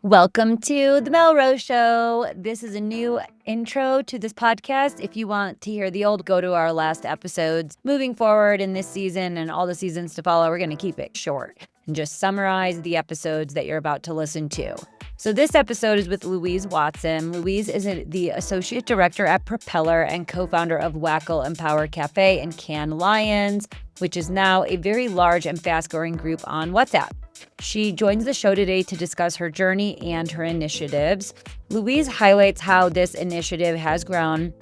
Welcome to the Melrose Show. This is a new intro to this podcast. If you want to hear the old, go to our last episodes. Moving forward in this season and all the seasons to follow, we're going to keep it short and just summarize the episodes that you're about to listen to. So this episode is with Louise Watson. Louise is the Associate Director at Propeller and co-founder of WACL Empower Cafe in Cannes Lions, which is now a very large and fast-growing group on WhatsApp. She joins the show today to discuss her journey and her initiatives. Louise highlights how this initiative has grown,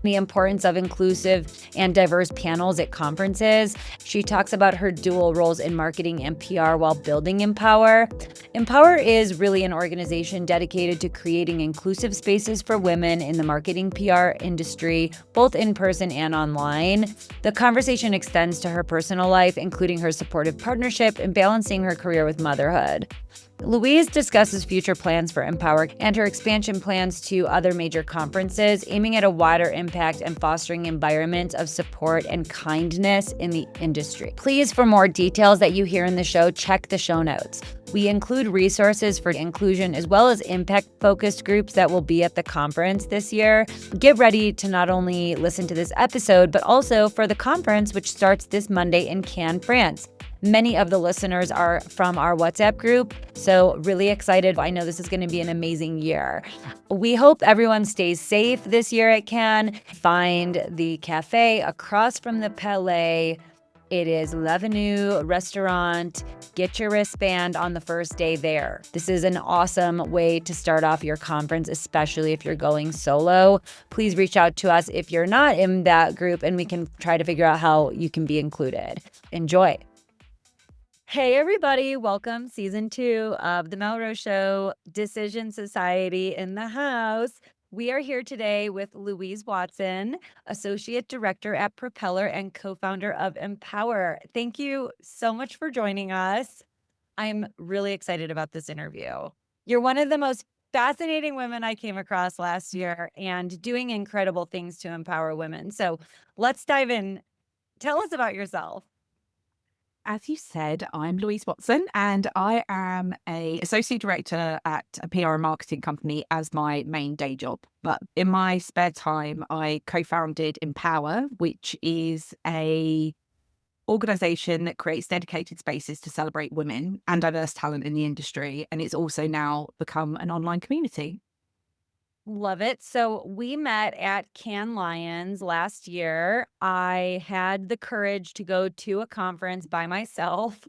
the importance of inclusive and diverse panels at conferences. She talks about her dual roles in marketing and PR while building Empower. Empower is really an organization dedicated to creating inclusive spaces for women in the marketing PR industry, both in person and online. The conversation extends to her personal life, including her supportive partnership and balancing her career with motherhood. Louise discusses future plans for Empower and her expansion plans to other major conferences, aiming at a wider impact and fostering environments of support and kindness in the industry. Please, for more details that you hear in the show, check the show notes. We include resources for inclusion as well as impact-focused groups that will be at the conference this year. Get ready to not only listen to this episode, but also for the conference, which starts this Monday in Cannes, France. Many of the listeners are from our WhatsApp group, so really excited. I know this is going to be an amazing year. We hope everyone stays safe this year at Cannes. Find the cafe across from the Palais. It is L'Avenue Restaurant. Get your wristband on the first day there. This is an awesome way to start off your conference, especially if you're going solo. Please reach out to us if you're not in that group, and we can try to figure out how you can be included. Enjoy. Hey, everybody. Welcome. Season 2 of The Melrose Show, Decision Society in the house. We are here today with Louise Watson, Associate Director at Propeller and co-founder of Empower. Thank you so much for joining us. I'm really excited about this interview. You're one of the most fascinating women I came across last year and doing incredible things to empower women. So let's dive in. Tell us about yourself. As you said, I'm Louise Watson, and I am an associate director at a PR and marketing company as my main day job. But in my spare time, I co-founded Empower, which is a organization that creates dedicated spaces to celebrate women and diverse talent in the industry. And it's also now become an online community. Love it. So we met at Cannes Lions last year. I had the courage to go to a conference by myself,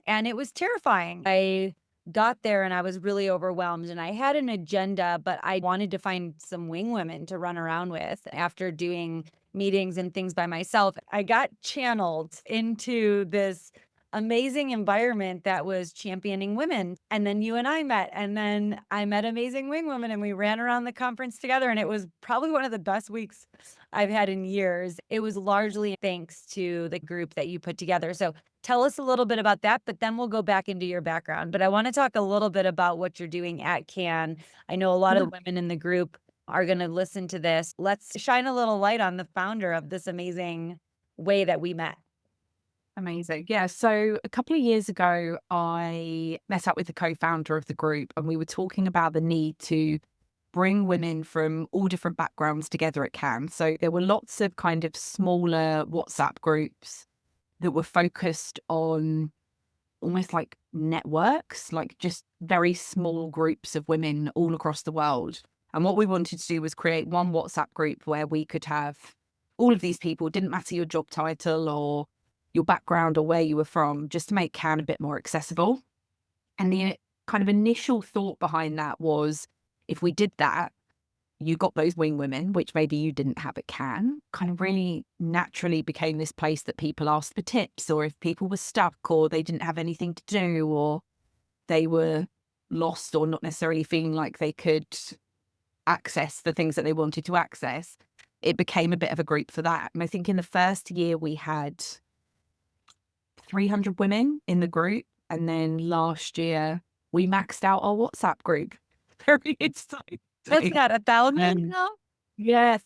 and it was terrifying. I got there and I was really overwhelmed, and I had an agenda, but I wanted to find some wing women to run around with. After doing meetings and things by myself, I got channeled into this amazing environment that was championing women. And then you and I met, and then I met amazing wing women, and we ran around the conference together. And it was probably one of the best weeks I've had in years. It was largely thanks to the group that you put together. So tell us a little bit about that, but then we'll go back into your background. But I want to talk a little bit about what you're doing at Cannes. I know a lot of the women in the group are going to listen to this. Let's shine a little light on the founder of this amazing way that we met. Amazing. Yeah. So a couple of years ago, I met up with the co-founder of the group, and we were talking about the need to bring women from all different backgrounds together at Cannes. So there were lots of kind of smaller WhatsApp groups that were focused on almost like networks, like just very small groups of women all across the world. And what we wanted to do was create one WhatsApp group where we could have all of these people, didn't matter your job title or your background or where you were from, just to make Cannes a bit more accessible. And the kind of initial thought behind that was, if we did that, you got those wing women, which maybe you didn't have at Cannes, kind of really naturally became this place that people asked for tips, or if people were stuck or they didn't have anything to do, or they were lost or not necessarily feeling like they could access the things that they wanted to access, it became a bit of a group for that. And I think in the first year we had 300 women in the group. And then last year we maxed out our WhatsApp group. Very exciting. What's that, 1,000 now? Yeah,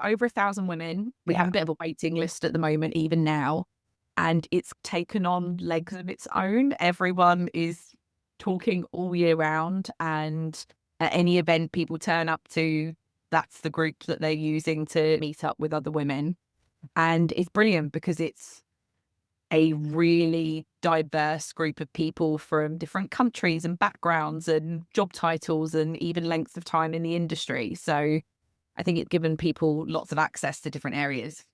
over 1,000 women. We have a bit of a waiting list at the moment, even now. And it's taken on legs of its own. Everyone is talking all year round. And at any event people turn up to, that's the group that they're using to meet up with other women. And it's brilliant because it's a really diverse group of people from different countries and backgrounds and job titles and even lengths of time in the industry. So I think it's given people lots of access to different areas.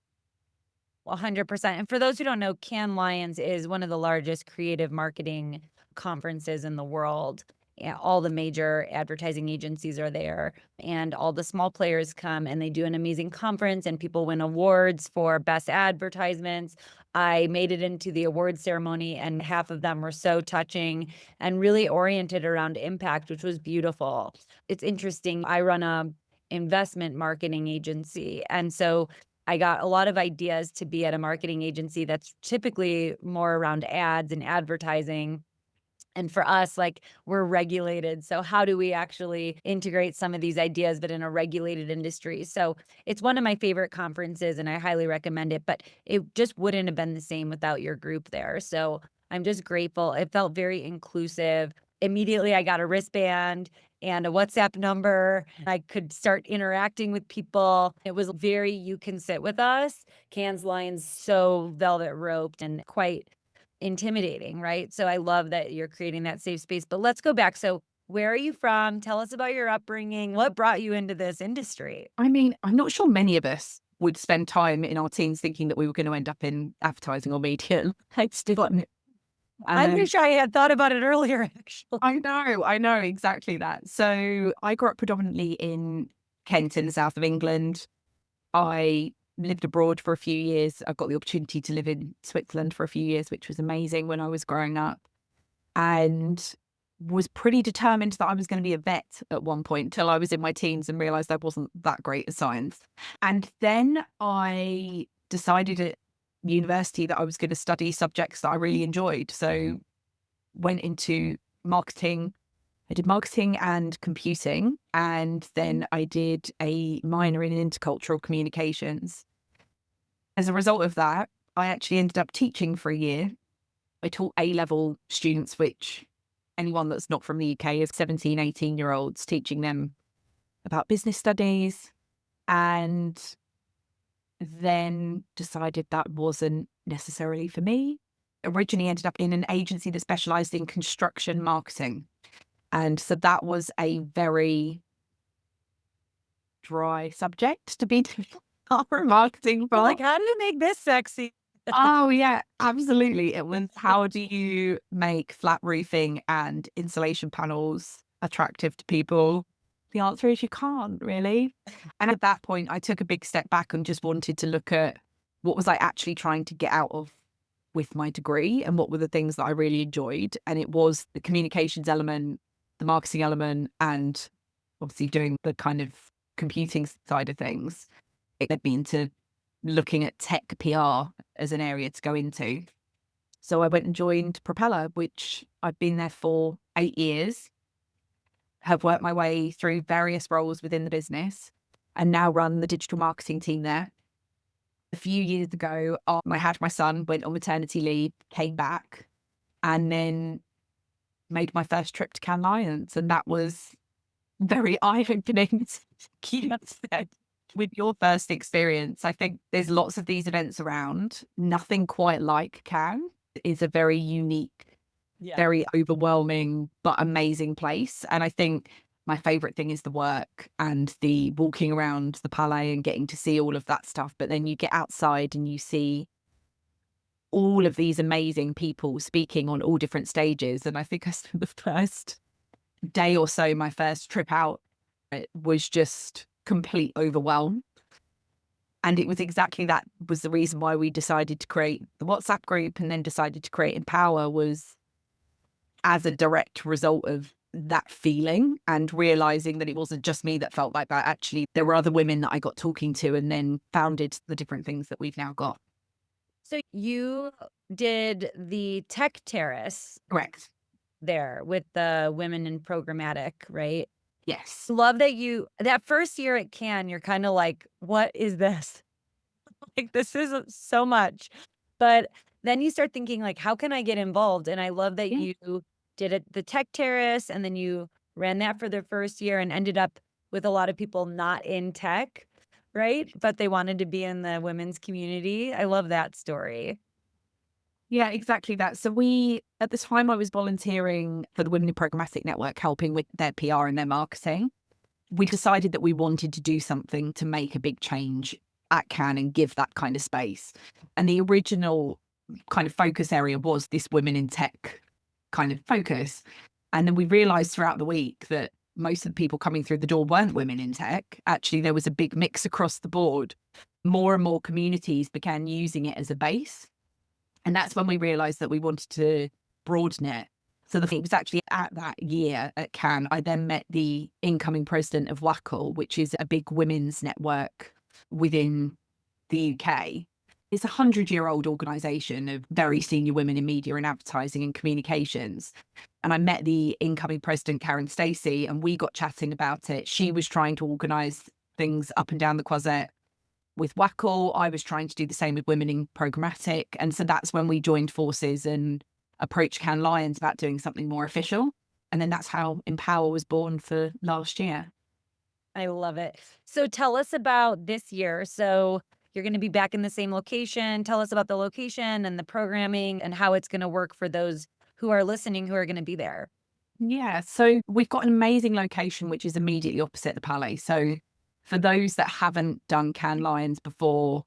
100%. And for those who don't know, Cannes Lions is one of the largest creative marketing conferences in the world. Yeah, all the major advertising agencies are there, and all the small players come, and they do an amazing conference, and people win awards for best advertisements. I made it into the award ceremony, and half of them were so touching and really oriented around impact, which was beautiful. It's interesting. I run a investment marketing agency, and so I got a lot of ideas to be at a marketing agency that's typically more around ads and advertising. And for us, like, we're regulated. So how do we actually integrate some of these ideas, but in a regulated industry? So it's one of my favorite conferences and I highly recommend it, but it just wouldn't have been the same without your group there. So I'm just grateful. It felt very inclusive. Immediately, I got a wristband and a WhatsApp number. I could start interacting with people. It was very, you can sit with us. Cannes Lions, so velvet roped and quite intimidating, right? So I love that you're creating that safe space. But let's go back. So where are you from? Tell us about your upbringing. What brought you into this industry? I mean, I'm not sure many of us would spend time in our teens thinking that we were going to end up in advertising or media. I wish I had thought about it earlier, actually. I know exactly that. So I grew up predominantly in Kent in the south of England. I lived abroad for a few years. I got the opportunity to live in Switzerland for a few years, which was amazing when I was growing up, and was pretty determined that I was going to be a vet at one point till I was in my teens and realized I wasn't that great at science. And then I decided at university that I was going to study subjects that I really enjoyed. So went into marketing. I did marketing and computing, and then I did a minor in intercultural communications. As a result of that, I actually ended up teaching for a year. I taught A-level students, which anyone that's not from the UK is 17, 18-year-olds, teaching them about business studies, and then decided that wasn't necessarily for me. Originally ended up in an agency that specialized in construction marketing. And so that was a very dry subject to be marketing for. Like, how do you make this sexy? Oh, yeah, absolutely. It was, how do you make flat roofing and insulation panels attractive to people? The answer is you can't really. And at that point, I took a big step back and just wanted to look at what was I actually trying to get out of with my degree and what were the things that I really enjoyed. And it was the communications element, the marketing element, and obviously doing the kind of computing side of things. It led me into looking at tech PR as an area to go into. So I went and joined Propeller, which I've been there for 8 years, have worked my way through various roles within the business, and now run the digital marketing team there. A few years ago, I had my son, went on maternity leave, came back, and then made my first trip to Cannes Lions. And that was very eye-opening. With your first experience, I think there's lots of these events around. Nothing quite like Cannes. It's a very unique, very overwhelming, but amazing place. And I think my favorite thing is the work and the walking around the Palais and getting to see all of that stuff. But then you get outside and you see all of these amazing people speaking on all different stages. And I think I spent the first day or so, my first trip out, it was just complete overwhelm. And it was exactly that was the reason why we decided to create the WhatsApp group and then decided to create Empower, was as a direct result of that feeling and realizing that it wasn't just me that felt like that. Actually, there were other women that I got talking to and then founded the different things that we've now got. So you did the tech terrace. Correct. There with the women in programmatic, right? Yes. Love that that first year at Cannes, you're kind of like, what is this? Like, this is so much. But then you start thinking, like, how can I get involved? And I love that you did it the tech terrace, and then you ran that for the first year and ended up with a lot of people not in tech, right? But they wanted to be in the women's community. I love that story. Yeah, exactly that. So at the time I was volunteering for the Women in Programmatic Network, helping with their PR and their marketing. We decided that we wanted to do something to make a big change at Cannes and give that kind of space. And the original kind of focus area was this women in tech kind of focus. And then we realized throughout the week that most of the people coming through the door weren't women in tech. Actually, there was a big mix across the board. More and more communities began using it as a base. And that's when we realized that we wanted to broaden it. So it was actually at that year at Cannes, I then met the incoming president of WACL, which is a big women's network within the UK. It's a 100-year-old organisation of very senior women in media and advertising and communications. And I met the incoming president, Karen Stacey, and we got chatting about it. She was trying to organise things up and down the Croisette with WACL. I was trying to do the same with women in programmatic. And so that's when we joined forces and approached Cannes Lions about doing something more official. And then that's how Empower was born for last year. I love it. So tell us about this year. So you're going to be back in the same location. Tell us about the location and the programming and how it's going to work for those who are listening who are going to be there. Yeah, so we've got an amazing location, which is immediately opposite the Palais. So for those that haven't done Cannes Lions before,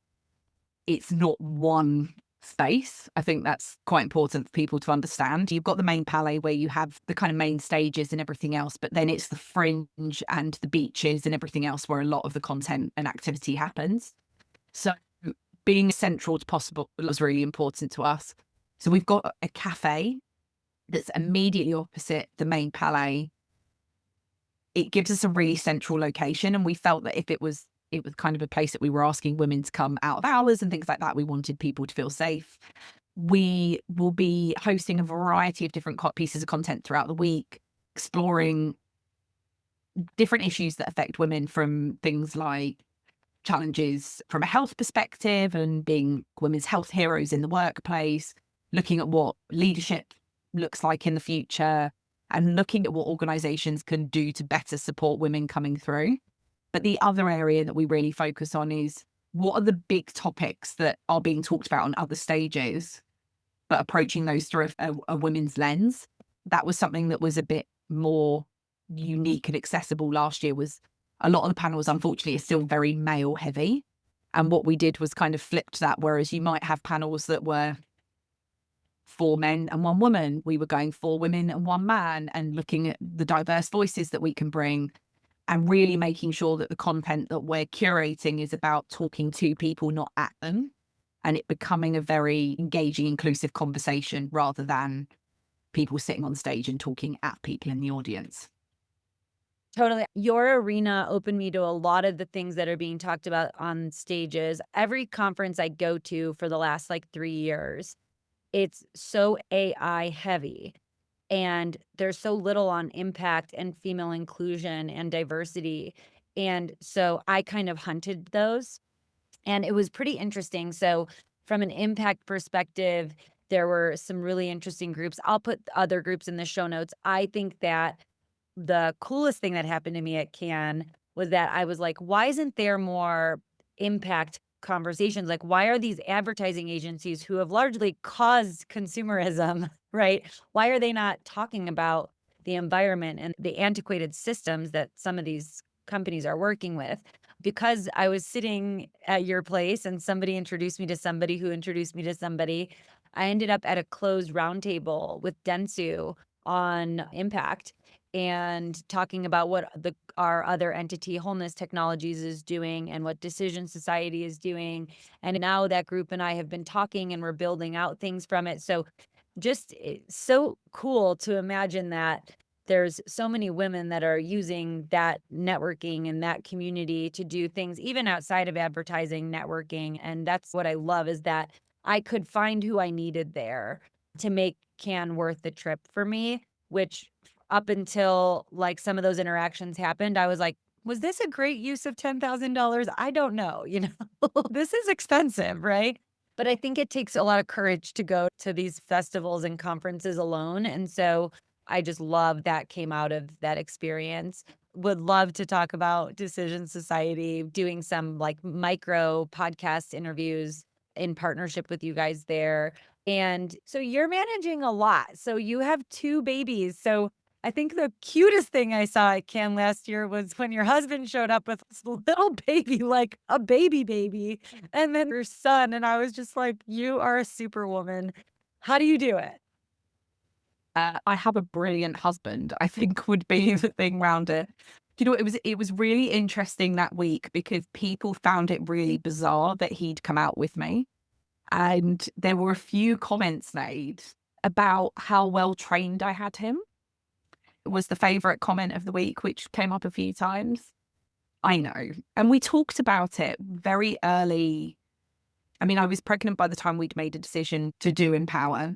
it's not one space. I think that's quite important for people to understand. You've got the main Palais where you have the kind of main stages and everything else, but then it's the fringe and the beaches and everything else where a lot of the content and activity happens. So being as central as possible was really important to us. So we've got a cafe that's immediately opposite the main Palais. It gives us a really central location, and we felt that if it was kind of a place that we were asking women to come out of hours and things like that, we wanted people to feel safe. We will be hosting a variety of different pieces of content throughout the week, exploring different issues that affect women, from things like challenges from a health perspective and being women's health heroes in the workplace, looking at what leadership looks like in the future, and looking at what organizations can do to better support women coming through. But the other area that we really focus on is what are the big topics that are being talked about on other stages, but approaching those through a women's lens. That was something that was a bit more unique and accessible last year. Was a lot of the panels, unfortunately, are still very male heavy. And what we did was kind of flipped that, whereas you might have panels that were 4 men and 1 woman, we were going 4 women and 1 man, and looking at the diverse voices that we can bring, and really making sure that the content that we're curating is about talking to people, not at them, and it becoming a very engaging, inclusive conversation rather than people sitting on stage and talking at people in the audience. Totally. Your arena opened me to a lot of the things that are being talked about on stages. Every conference I go to for the last 3 years, it's so AI heavy. And there's so little on impact and female inclusion and diversity. And so I kind of hunted those, and it was pretty interesting. So from an impact perspective, there were some really interesting groups. I'll put other groups in the show notes. I think that the coolest thing that happened to me at Cannes was that I was like, why isn't there more impact conversations? Like, why are these advertising agencies who have largely caused consumerism, right? Why are they not talking about the environment and the antiquated systems that some of these companies are working with? Because I was sitting at your place and somebody introduced me to somebody who introduced me to somebody, I ended up at a closed roundtable with Dentsu on impact and talking about what our other entity, Wholeness Technologies, is doing and what Decision Society is doing. And now that group and I have been talking and we're building out things from it. So just so cool to imagine that there's so many women that are using that networking and that community to do things even outside of advertising networking. And that's what I love, is that I could find who I needed there to make Cannes worth the trip for me, which up until some of those interactions happened, I was like, was this a great use of $10,000? I don't know. This is expensive, right? But I think it takes a lot of courage to go to these festivals and conferences alone. And so I just love that came out of that experience. Would love to talk about Decision Society, doing some like micro podcast interviews in partnership with you guys there. And so you're managing a lot. So you have 2 babies. So I think the cutest thing I saw at Cannes last year was when your husband showed up with this little baby, like a baby, and then your son. And I was just like, you are a superwoman. How do you do it? I have a brilliant husband, I think would be the thing around it. You know, it was really interesting that week because people found it really bizarre that he'd come out with me. And there were a few comments made about how well trained I had him. It was the favorite comment of the week, which came up a few times. I know. And we talked about it very early. I mean, I was pregnant by the time we'd made a decision to do Empower.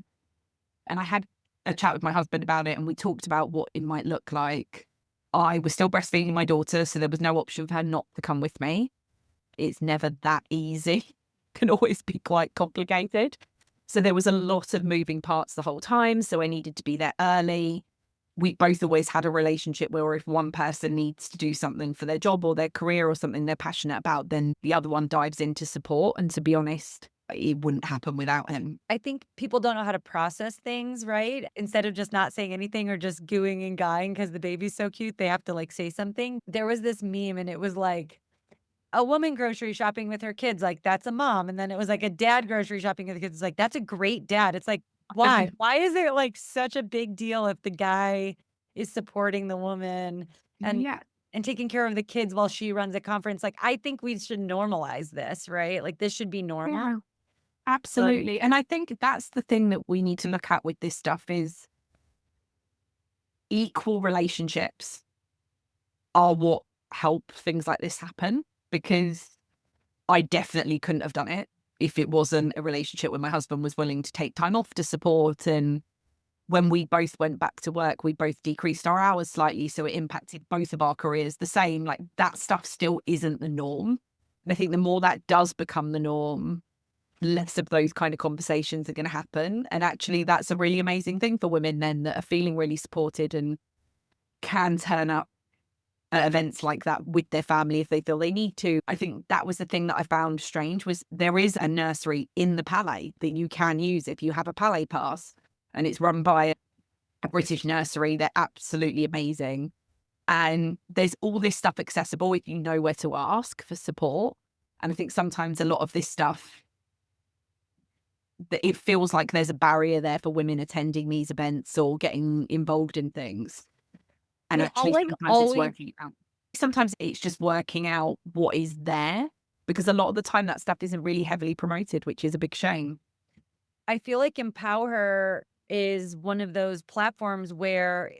And I had a chat with my husband about it, and we talked about what it might look like. I was still breastfeeding my daughter, so there was no option for her not to come with me. It's never that easy. Can always be quite complicated. So there was a lot of moving parts the whole time. So I needed to be there early. We both always had a relationship where if one person needs to do something for their job or their career or something they're passionate about, then the other one dives in to support. And to be honest, it wouldn't happen without him. I think people don't know how to process things, right? Instead of just not saying anything or just gooing and guying because the baby's so cute, they have to like say something. There was this meme and it was like a woman grocery shopping with her kids, like that's a mom. And then it was like a dad grocery shopping with the kids, like that's a great dad. It's like, why? Why is it like such a big deal if the guy is supporting the woman and Yeah. and taking care of the kids while she runs a conference? Like, I think we should normalize this, right? Like this should be normal. Yeah. Absolutely. And I think that's the thing that we need to look at with this stuff is equal relationships are what help things like this happen, because I definitely couldn't have done it if it wasn't a relationship where my husband was willing to take time off to support. And when we both went back to work, we both decreased our hours slightly. So it impacted both of our careers the same. Like that stuff still isn't the norm. And I think the more that does become the norm, less of those kind of conversations are going to happen. And actually, that's a really amazing thing for women then that are feeling really supported and can turn up at events like that with their family if they feel they need to. I think that was the thing that I found strange was there is a nursery in the Palais that you can use if you have a Palais pass, and it's run by a British nursery. They're absolutely amazing. And there's all this stuff accessible if you know where to ask for support. And I think sometimes a lot of this stuff, that it feels like there's a barrier there for women attending these events or getting involved in things. And Yeah, actually, like sometimes it's always working out. Sometimes it's just working out what is there, because a lot of the time that stuff isn't really heavily promoted, which is a big shame. I feel like Empower is one of those platforms where,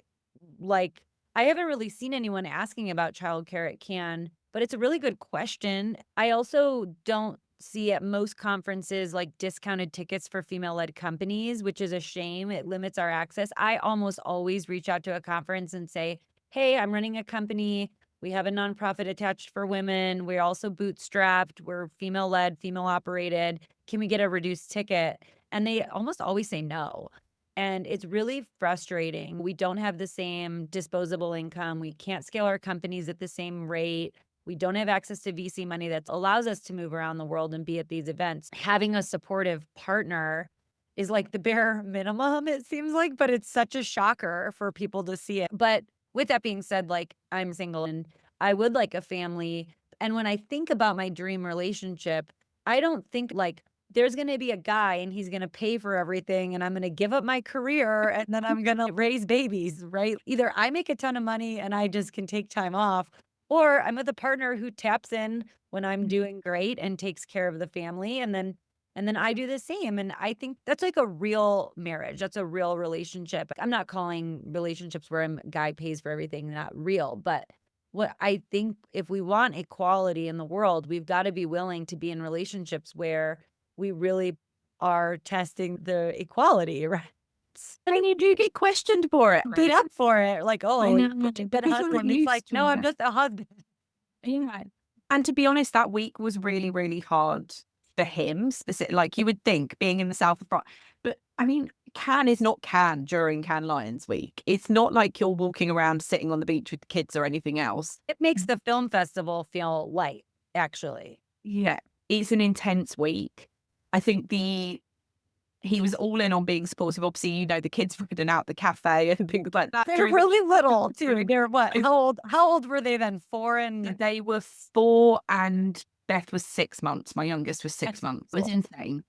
like, I haven't really seen anyone asking about childcare at Cannes, but it's a really good question. I also don't see at most conferences like discounted tickets for female-led companies, which is a shame. It limits our access. I almost always reach out to a conference and say, hey, I'm running a company. We have a nonprofit attached for women. We're also bootstrapped. We're female-led, female-operated. Can we get a reduced ticket? And they almost always say no. And it's really frustrating. We don't have the same disposable income. We can't scale our companies at the same rate. We don't have access to VC money that allows us to move around the world and be at these events. Having a supportive partner is like the bare minimum, it seems like, but it's such a shocker for people to see it. But with that being said, like I'm single and I would like a family. And when I think about my dream relationship, I don't think like there's going to be a guy and he's going to pay for everything and I'm going to give up my career and then I'm going to raise babies, right? Either I make a ton of money and I just can take time off, or I'm with a partner who taps in when I'm doing great and takes care of the family and then I do the same. And I think that's like a real marriage. That's a real relationship. I'm not calling relationships where a guy pays for everything not real, but what I think if we want equality in the world, we've got to be willing to be in relationships where we really are testing the equality, right? And you do get questioned for it. Beat up for it. Like, I oh, know. you've been a Because we're husband. It's like, used to no, I'm it. just a husband. Yeah. And to be honest, that week was really, really hard for him. Specific, like you would think being in the south of France. But I mean, Cannes is not Cannes during Cannes Lions Week. It's not like you're walking around sitting on the beach with the kids or anything else. It makes the film festival feel light, actually. Yeah, it's an intense week. I think he was all in on being supportive. Obviously, you know, the kids ridden out the cafe and things like that. They're really little too. They're what? How old were they then? 4 and They were 4 and Beth was 6 months. My youngest was 6 months. It was insane.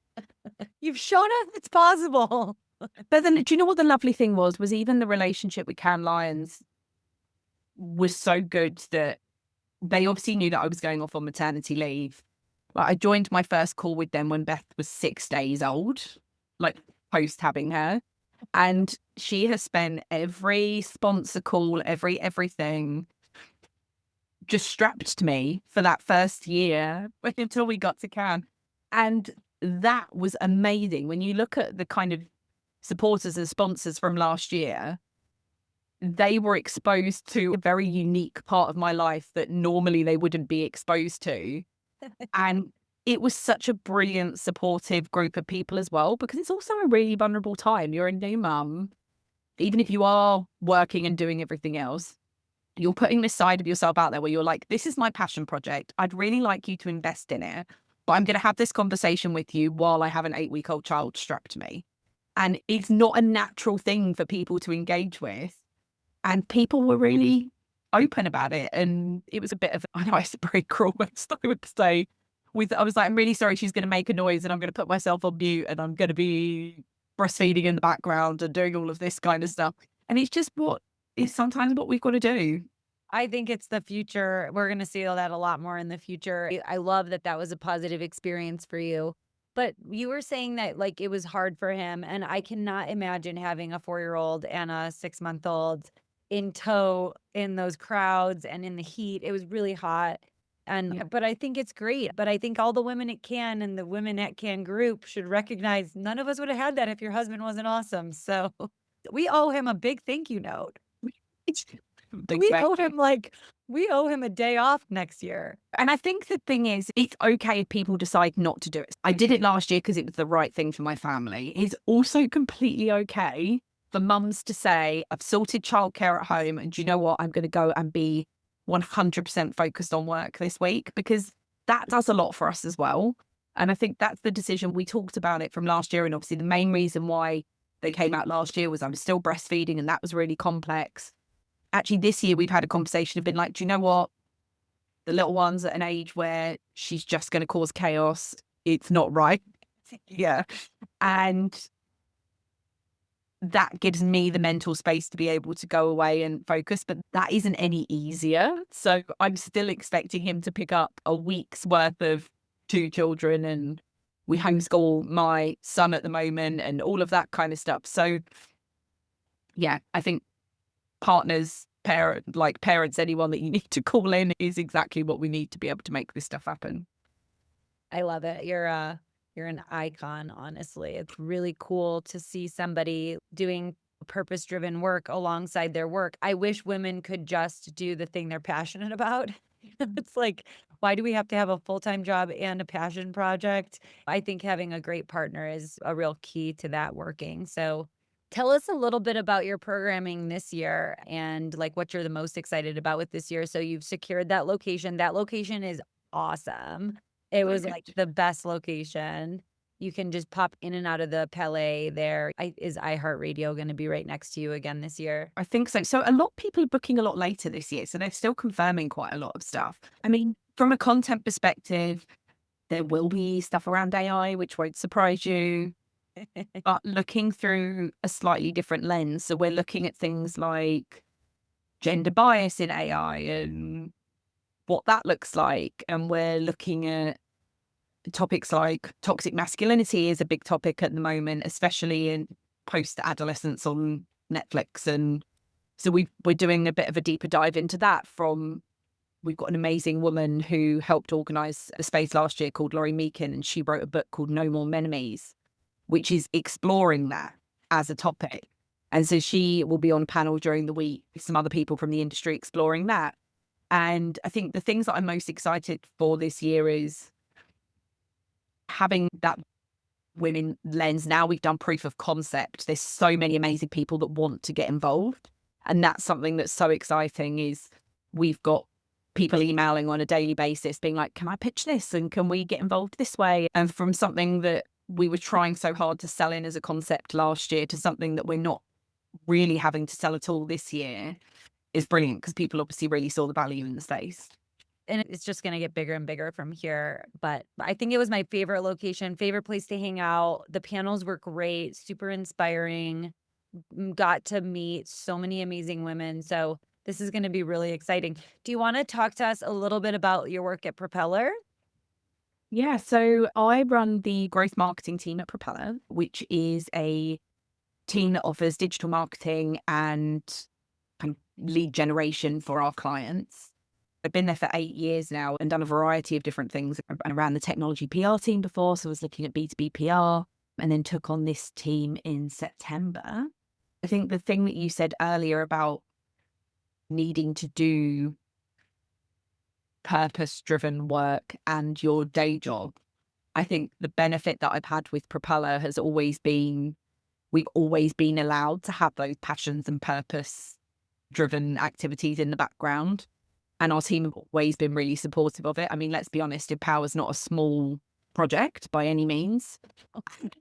You've shown us it's possible. But then, do you know what the lovely thing was even the relationship with Cannes Lions was so good that they obviously knew that I was going off on maternity leave. Like, I joined my first call with them when Beth was 6 days old, like post having her. And she has spent every sponsor call, everything just strapped to me for that first year until we got to Cannes. And that was amazing. When you look at the kind of supporters and sponsors from last year, they were exposed to a very unique part of my life that normally they wouldn't be exposed to. And it was such a brilliant, supportive group of people as well, because it's also a really vulnerable time. You're a new mum. Even if you are working and doing everything else, you're putting this side of yourself out there where you're like, this is my passion project. I'd really like you to invest in it, but I'm going to have this conversation with you while I have an 8-week-old child strapped to me. And it's not a natural thing for people to engage with. And people were really open about it. And it was a bit of, I know it's a very cruel words I would say, I was like, I'm really sorry she's going to make a noise and I'm going to put myself on mute and I'm going to be breastfeeding in the background and doing all of this kind of stuff. And it's just sometimes what we've got to do. I think it's the future. We're going to see that a lot more in the future. I love that that was a positive experience for you. But you were saying that like it was hard for him. And I cannot imagine having a 4-year-old and a 6-month-old in tow in those crowds and in the heat. It was really hot. But I think it's great. But I think all the women at Cannes and the women at Cannes group should recognize none of us would have had that if your husband wasn't awesome. So we owe him a big thank you note. We owe him a day off next year. And I think the thing is, it's okay if people decide not to do it. I did it last year because it was the right thing for my family. It's also completely okay for mums to say, I've sorted childcare at home and do you know what? I'm going to go and be 100% focused on work this week, because that does a lot for us as well. And I think that's the decision. We talked about it from last year. And obviously the main reason why they came out last year was I was still breastfeeding and that was really complex. Actually, this year we've had a conversation of been like, do you know what? The little one's at an age where she's just going to cause chaos. It's not right. Yeah. And that gives me the mental space to be able to go away and focus, but that isn't any easier. So I'm still expecting him to pick up a week's worth of 2 children, and we homeschool my son at the moment and all of that kind of stuff. So yeah, I think partners, parents, anyone that you need to call in is exactly what we need to be able to make this stuff happen. I love it. You're an icon, honestly. It's really cool to see somebody doing purpose-driven work alongside their work. I wish women could just do the thing they're passionate about. It's like, why do we have to have a full-time job and a passion project? I think having a great partner is a real key to that working. So tell us a little bit about your programming this year and like what you're the most excited about with this year. So you've secured that location. That location is awesome. It was like the best location. You can just pop in and out of the Palais there. Is iHeartRadio going to be right next to you again this year? I think so. So a lot of people are booking a lot later this year. So they're still confirming quite a lot of stuff. I mean, from a content perspective, there will be stuff around AI, which won't surprise you. But looking through a slightly different lens. So we're looking at things like gender bias in AI and what that looks like. And we're looking at topics like toxic masculinity is a big topic at the moment, especially in post-adolescence on Netflix. And so we're doing a bit of a deeper dive into that. We've got an amazing woman who helped organise a space last year called Laurie Meakin, and she wrote a book called No More Menemies, which is exploring that as a topic. And so she will be on panel during the week with some other people from the industry exploring that. And I think the things that I'm most excited for this year is having that women lens. Now we've done proof of concept. There's so many amazing people that want to get involved. And that's something that's so exciting is we've got people emailing on a daily basis being like, can I pitch this? And can we get involved this way? And from something that we were trying so hard to sell in as a concept last year to something that we're not really having to sell at all this year is brilliant because people obviously really saw the value in the space. And it's just going to get bigger and bigger from here. But I think it was my favorite location, favorite place to hang out. The panels were great, super inspiring. Got to meet so many amazing women. So this is going to be really exciting. Do you want to talk to us a little bit about your work at Propeller? Yeah, so I run the growth marketing team at Propeller, which is a team that offers digital marketing and kind of lead generation for our clients. I've been there for 8 years now and done a variety of different things around the technology PR team before. So I was looking at B2B PR and then took on this team in September. I think the thing that you said earlier about needing to do purpose-driven work and your day job, I think the benefit that I've had with Propeller has always been, we've always been allowed to have those passions and purpose-driven activities in the background. And our team have always been really supportive of it. I mean, let's be honest, Empower's not a small project by any means.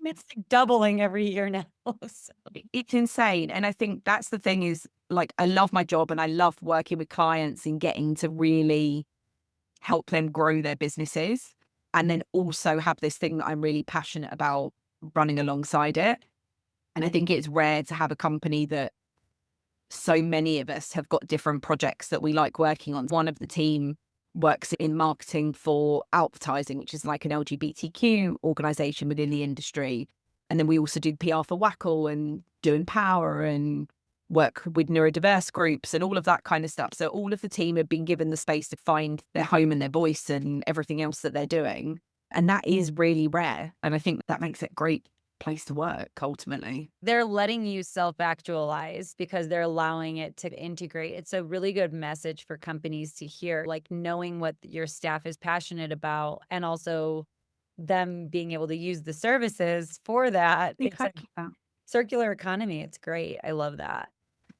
It's like doubling every year now. So. It's insane. And I think that's the thing is, like, I love my job and I love working with clients and getting to really help them grow their businesses. And then also have this thing that I'm really passionate about running alongside it. And I think it's rare to have a company that so many of us have got different projects that we like working on. One of the team works in marketing for advertising, which is like an LGBTQ organization within the industry. And then we also do PR for WACL and do Empower and work with neurodiverse groups and all of that kind of stuff. So all of the team have been given the space to find their home and their voice and everything else that they're doing. And that is really rare. And I think that makes it great place to work ultimately. They're letting you self-actualize because they're allowing it to integrate. It's a really good message for companies to hear, like knowing what your staff is passionate about and also them being able to use the services for that. Exactly. It's like circular economy. It's great. I love that.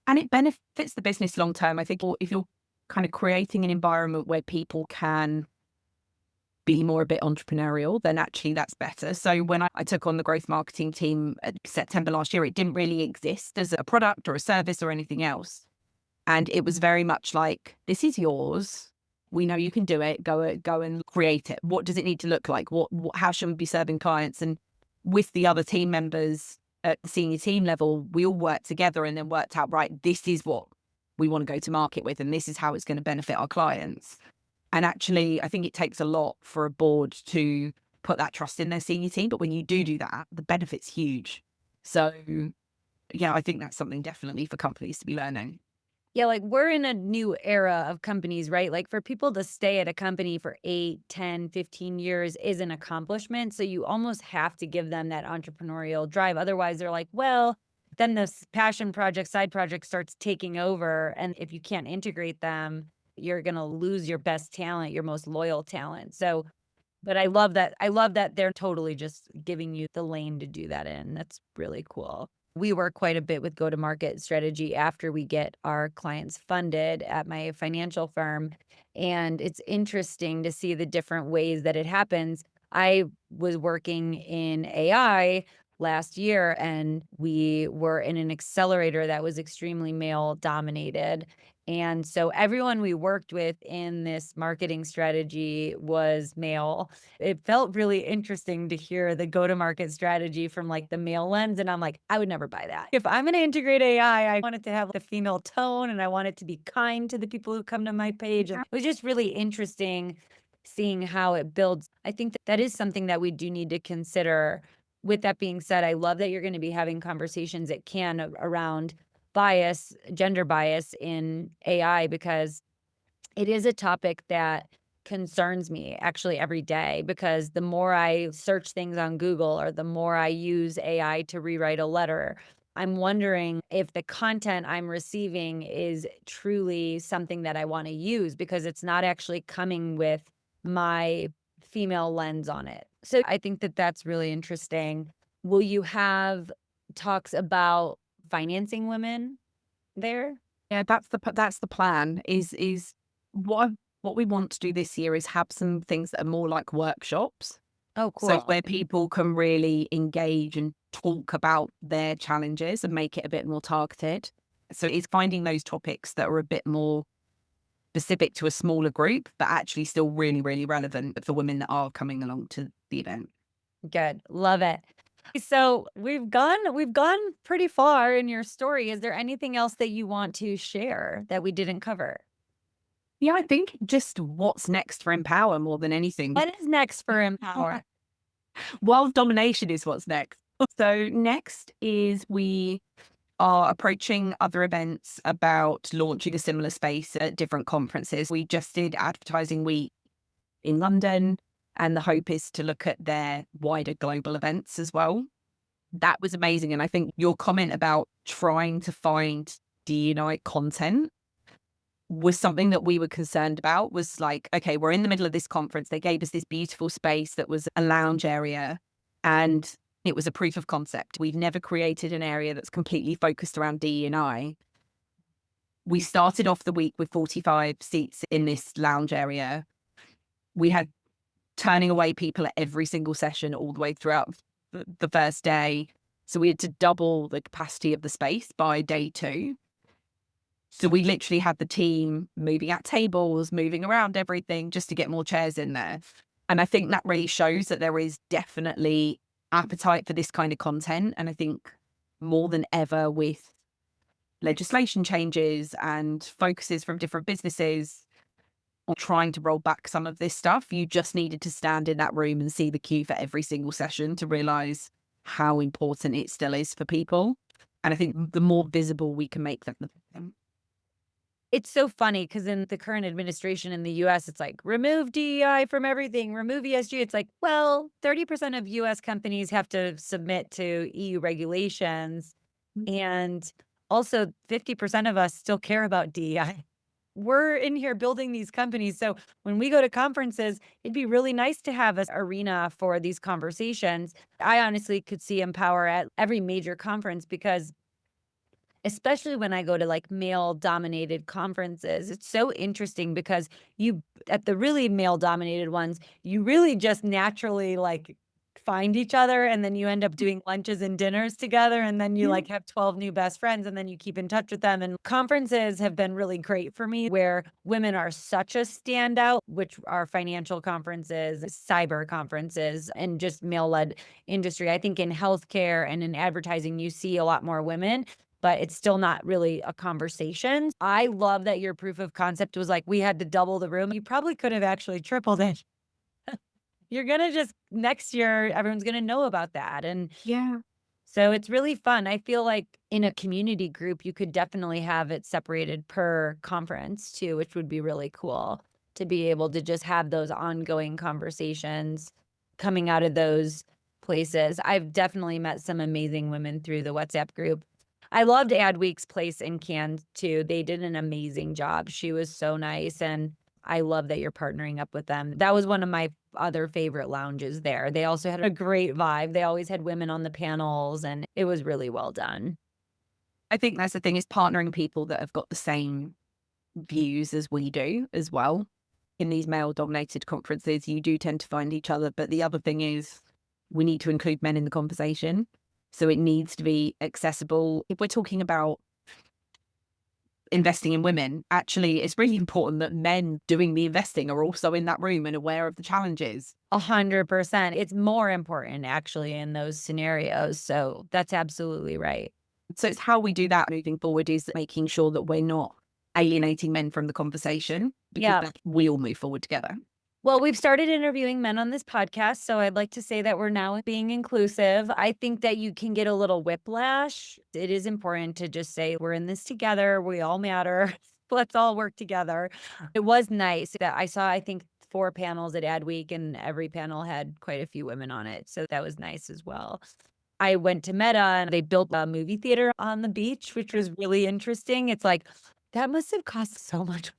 And it benefits the business long term. I think if you're kind of creating an environment where people can be more a bit entrepreneurial, then actually that's better. So when I took on the growth marketing team at September last year, it didn't really exist as a product or a service or anything else. And it was very much like, this is yours. We know you can do it. Go and create it. What does it need to look like? How should we be serving clients? And with the other team members at the senior team level, we all worked together and then worked out, right, this is what we want to go to market with. And this is how it's going to benefit our clients. And actually, I think it takes a lot for a board to put that trust in their senior team. But when you do that, the benefit's huge. So, yeah, I think that's something definitely for companies to be learning. Yeah, like we're in a new era of companies, right? Like for people to stay at a company for 8, 10, 15 years is an accomplishment. So you almost have to give them that entrepreneurial drive. Otherwise, they're like, well, then this passion project, side project starts taking over. And if you can't integrate them, you're going to lose your best talent, your most loyal talent. So, but I love that. I love that they're totally just giving you the lane to do that in. That's really cool. We work quite a bit with go-to-market strategy after we get our clients funded at my financial firm. And it's interesting to see the different ways that it happens. I was working in AI last year, and we were in an accelerator that was extremely male dominated. And so everyone we worked with in this marketing strategy was male. It felt really interesting to hear the go-to-market strategy from like the male lens. And I'm like, I would never buy that. If I'm going to integrate AI, I want it to have the female tone and I want it to be kind to the people who come to my page. And it was just really interesting seeing how it builds. I think that is something that we do need to consider. With that being said, I love that you're going to be having conversations that can around bias, gender bias in AI, because it is a topic that concerns me actually every day, because the more I search things on Google or the more I use AI to rewrite a letter, I'm wondering if the content I'm receiving is truly something that I want to use because it's not actually coming with my female lens on it. So I think that that's really interesting. Will you have talks about financing women there? Yeah, that's the plan. Is what we want to do this year is have some things that are more like workshops. Oh, So cool. where people can really engage and talk about their challenges and make it a bit more targeted. So it's finding those topics that are a bit more specific to a smaller group, but actually still really, really relevant for women that are coming along to the event. Good. Love it. So we've gone pretty far in your story. Is there anything else that you want to share that we didn't cover? Yeah, I think just what's next for Empower more than anything. What is next for Empower? World domination is what's next. So next is we are approaching other events about launching a similar space at different conferences. We just did Advertising Week in London, and the hope is to look at their wider global events as well. That was amazing. And I think your comment about trying to find D&I content was something that we were concerned about. Was like, okay, we're in the middle of this conference. They gave us this beautiful space that was a lounge area, and it was a proof of concept. We've never created an area that's completely focused around DE&I. We started off the week with 45 seats in this lounge area. We had turning away people at every single session all the way throughout the first day. So we had to double the capacity of the space by day 2. So we literally had the team moving at tables, moving around everything just to get more chairs in there. And I think that really shows that there is definitely appetite for this kind of content. And I think more than ever with legislation changes and focuses from different businesses on trying to roll back some of this stuff, you just needed to stand in that room and see the queue for every single session to realize how important it still is for people. And I think the more visible we can make that. It's so funny because in the current administration in the US, it's like, remove DEI from everything, remove ESG. It's like, well, 30% of US companies have to submit to EU regulations. And also 50% of us still care about DEI. We're in here building these companies. So when we go to conferences, it'd be really nice to have an arena for these conversations. I honestly could see Empower at every major conference because especially when I go to like male dominated conferences, it's so interesting because you, at the really male dominated ones, you really just naturally like find each other and then you end up doing lunches and dinners together and then you like have 12 new best friends and then you keep in touch with them. And conferences have been really great for me where women are such a standout, which are financial conferences, cyber conferences, and just male-led industry. I think in healthcare and in advertising, you see a lot more women, but it's still not really a conversation. I love that your proof of concept was like, we had to double the room. You probably could have actually tripled it. You're gonna just next year, everyone's gonna know about that. And Yeah. so it's really fun. I feel like in a community group, you could definitely have it separated per conference too, which would be really cool to be able to just have those ongoing conversations coming out of those places. I've definitely met some amazing women through the WhatsApp group. I loved Adweek's place in Cannes too. They did an amazing job. She was so nice. And I love that you're partnering up with them. That was one of my other favorite lounges there. They also had a great vibe. They always had women on the panels and it was really well done. I think that's the thing, is partnering people that have got the same views as we do as well. In these male dominated conferences, you do tend to find each other. But the other thing is we need to include men in the conversation. So it needs to be accessible. If we're talking about investing in women, actually, it's really important that men doing the investing are also in that room and aware of the challenges. 100%. It's more important actually in those scenarios. So that's absolutely right. So it's how we do that moving forward, is making sure that we're not alienating men from the conversation, because Yeah. that we all move forward together. Well, we've started interviewing men on this podcast, so I'd like to say that we're now being inclusive. I think that you can get a little whiplash. It is important to just say we're in this together. We all matter. Let's all work together. It was nice that I saw, I think, 4 panels at Adweek, and every panel had quite a few women on it. So that was nice as well. I went to Meta and they built a movie theater on the beach, which was really interesting. It's like, that must have cost so much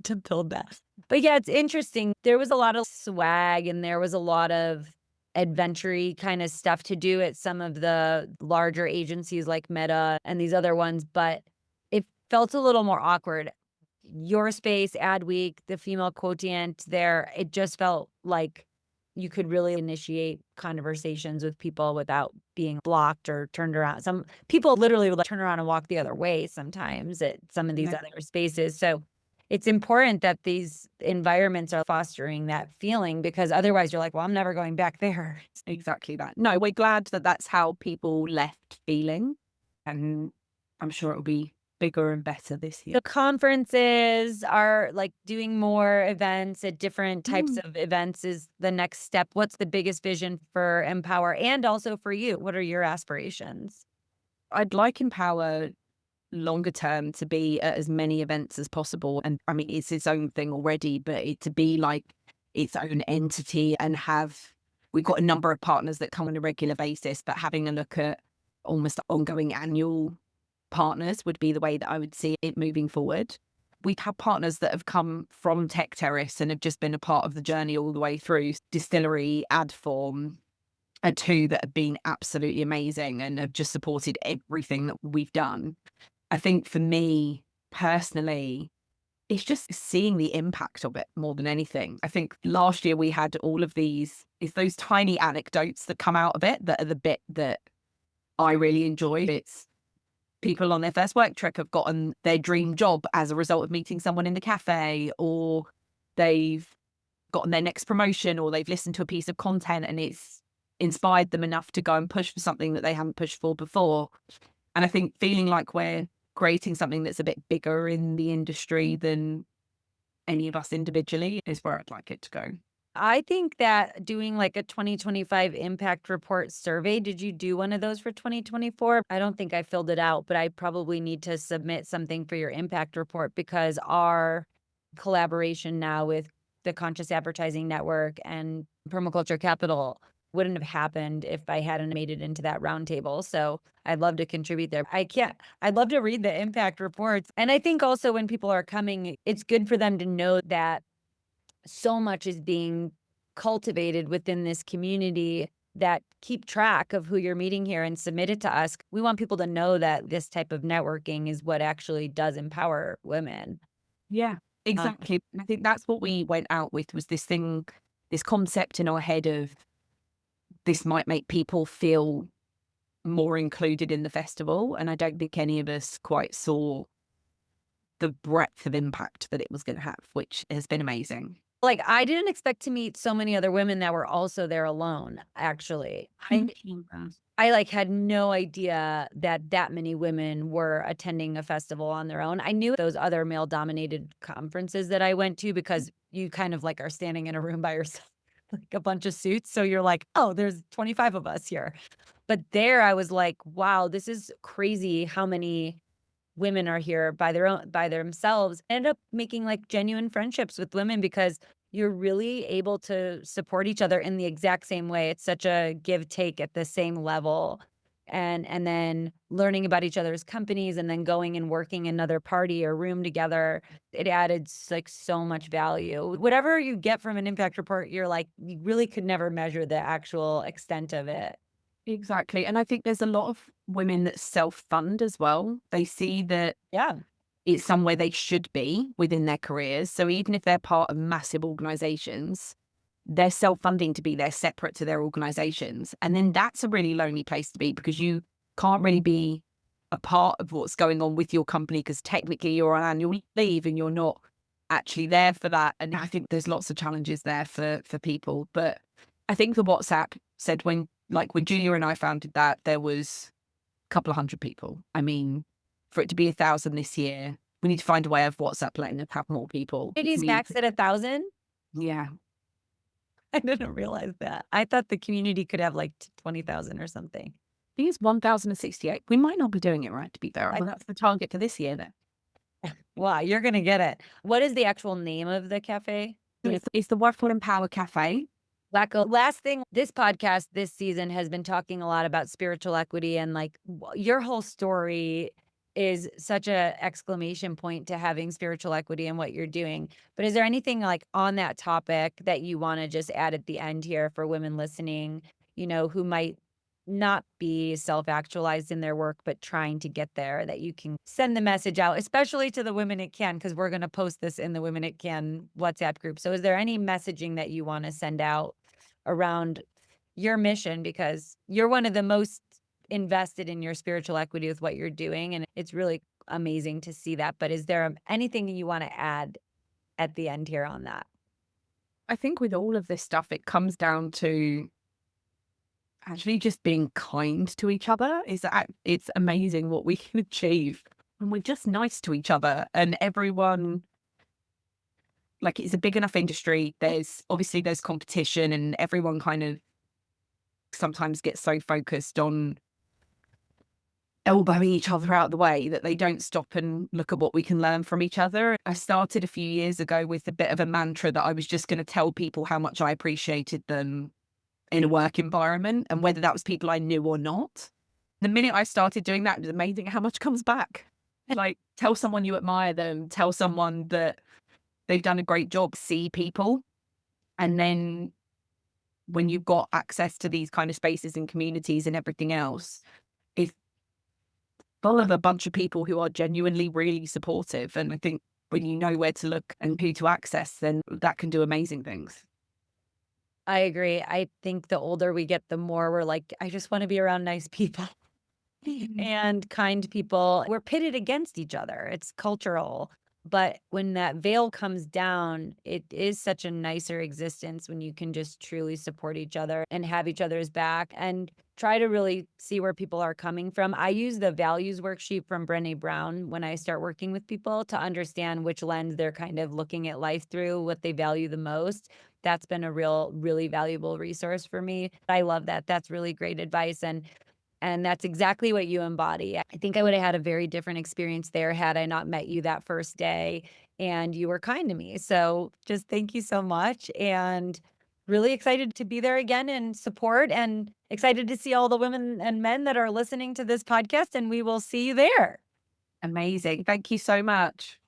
to build that. But yeah, it's interesting. There was a lot of swag and there was a lot of adventure-y kind of stuff to do at some of the larger agencies like Meta and these other ones, but it felt a little more awkward. Your space, Adweek, the female quotient there, it just felt like you could really initiate conversations with people without being blocked or turned around. Some people literally would like turn around and walk the other way sometimes at some of these Yeah. other spaces. So it's important that these environments are fostering that feeling, because otherwise you're like, well, I'm never going back there. Exactly that. No, we're glad that that's how people left feeling. And I'm sure it'll be bigger and better this year. The conferences are like doing more events at different types Mm. of events is the next step. What's the biggest vision for Empower and also for you? What are your aspirations? I'd like Empower longer term to be at as many events as possible. And I mean, it's its own thing already, but it to be like its own entity and we've got a number of partners that come on a regular basis, but having a look at almost ongoing annual partners would be the way that I would see it moving forward. We've had partners that have come from Tech Terrace and have just been a part of the journey all the way through. Distillery, Adform are two that have been absolutely amazing and have just supported everything that we've done. I think for me personally, it's just seeing the impact of it more than anything. I think last year we had all of it's those tiny anecdotes that come out of it that are the bit that I really enjoy. It's people on their first work trip have gotten their dream job as a result of meeting someone in the cafe, or they've gotten their next promotion, or they've listened to a piece of content and it's inspired them enough to go and push for something that they haven't pushed for before. And I think feeling like we're creating something that's a bit bigger in the industry than any of us individually is where I'd like it to go. I think that doing like a 2025 impact report survey, did you do one of those for 2024? I don't think I filled it out, but I probably need to submit something for your impact report, because our collaboration now with the Conscious Advertising Network and Permaculture Capital wouldn't have happened if I hadn't made it into that roundtable. So I'd love to contribute there. I'd love to read the impact reports. And I think also when people are coming, it's good for them to know that so much is being cultivated within this community, that keep track of who you're meeting here and submit it to us. We want people to know that this type of networking is what actually does empower women. Yeah, exactly. And I think that's what we went out with, was this concept in our head of this might make people feel more included in the festival. And I don't think any of us quite saw the breadth of impact that it was going to have, which has been amazing. Like, I didn't expect to meet so many other women that were also there alone, actually. I like had no idea that many women were attending a festival on their own. I knew those other male dominated conferences that I went to, because you kind of like are standing in a room by yourself, like a bunch of suits. So you're like, oh, there's 25 of us here. But there I was like, wow, this is crazy how many women are here by themselves. I end up making like genuine friendships with women, because you're really able to support each other in the exact same way. It's such a give take at the same level. And then learning about each other's companies, and then going and working another party or room together, it added like so much value. Whatever you get from an impact report, you're like, you really could never measure the actual extent of it. Exactly. And I think there's a lot of women that self-fund as well. They see that Yeah. it's somewhere they should be within their careers. So even if they're part of massive organizations, they're self-funding to be there separate to their organizations. And then that's a really lonely place to be, because you can't really be a part of what's going on with your company, because technically you're on annual leave and you're not actually there for that. And I think there's lots of challenges there for people. But I think the WhatsApp said when Julia and I founded that, there was a couple of hundred people. I mean, for it to be 1,000 this year, we need to find a way of WhatsApp letting us have more people. It is max at 1,000. Yeah. I didn't realize that. I thought the community could have like 20,000 or something. I think it's 1,068. We might not be doing it right, to be fair. Well, that's the target for this year then. Wow, you're going to get it. What is the actual name of the cafe? It's the WACL Empower Cafe. WACL. Last thing, this podcast this season has been talking a lot about spiritual equity, and like your whole story is such a exclamation point to having spiritual equity in what you're doing. But is there anything like on that topic that you want to just add at the end here for women listening, who might not be self-actualized in their work, but trying to get there, that you can send the message out, especially to the Women It Can, because we're going to post this in the Women It Can WhatsApp group. So is there any messaging that you want to send out around your mission? Because you're one of the most invested in your spiritual equity with what you're doing, and it's really amazing to see that. But is there anything you want to add at the end here on that? I think with all of this stuff, it comes down to actually just being kind to each other. It's amazing what we can achieve when we're just nice to each other, and everyone, like, it's a big enough industry. There's competition, and everyone kind of sometimes gets so focused on elbowing each other out of the way that they don't stop and look at what we can learn from each other. I started a few years ago with a bit of a mantra that I was just going to tell people how much I appreciated them in a work environment, and whether that was people I knew or not. The minute I started doing that, it was amazing how much comes back. Like, tell someone you admire them, tell someone that they've done a great job, see people. And then when you've got access to these kind of spaces and communities and everything else, it's full of a bunch of people who are genuinely really supportive. And I think when you know where to look and who to access, then that can do amazing things. I agree. I think the older we get, the more we're like, I just want to be around nice people and kind people. We're pitted against each other. It's cultural. But when that veil comes down, it is such a nicer existence when you can just truly support each other and have each other's back and try to really see where people are coming from. I use the values worksheet from Brené Brown when I start working with people to understand which lens they're kind of looking at life through, what they value the most. That's been a really valuable resource for me. I love that. That's really great advice. And that's exactly what you embody. I think I would have had a very different experience there had I not met you that first day, and you were kind to me. So just thank you so much, and really excited to be there again and support, and excited to see all the women and men that are listening to this podcast, and we will see you there. Amazing. Thank you so much.